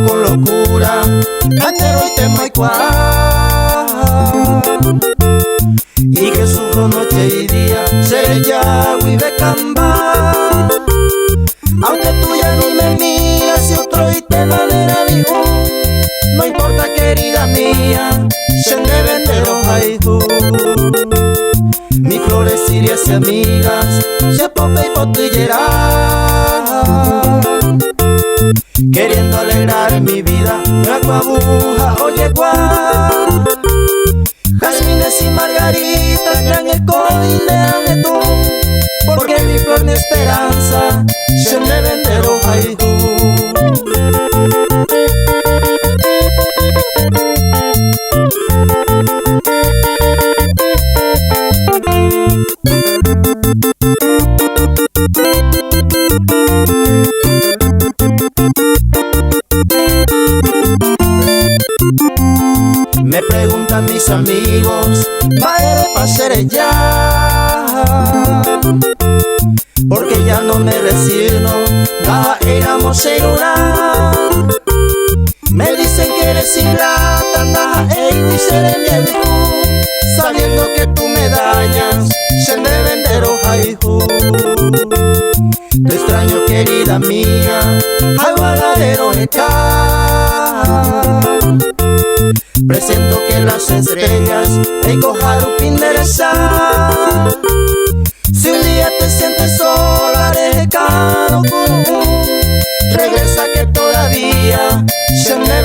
con locura, antero y tema y y que sufro noche y día, seré ya y becamba. Aunque tú ya ni me miras y otro y te manera dijo, no importa querida mía, sen de venderos haihu. Mi flores sirias y amigas, se pope y potillera, queriendo alegrar mi vida, aguabuja o yegua. Jazmines y margaritas traen el coilean de tú, porque mi flor de esperanza, sen de venderos haihu. Me preguntan mis amigos, ¿va pa' ser ya? Porque ya no me resigno, da éramos en una. Me dicen que eres ingrata, da y seré bien tú, sabiendo que tú me dañas, sen de venderos haihu. Te extraño querida mía, al vagadero está. Presento que las estrellas en cojaru pinderesa. Si un día te sientes sola, regresa que todavía se me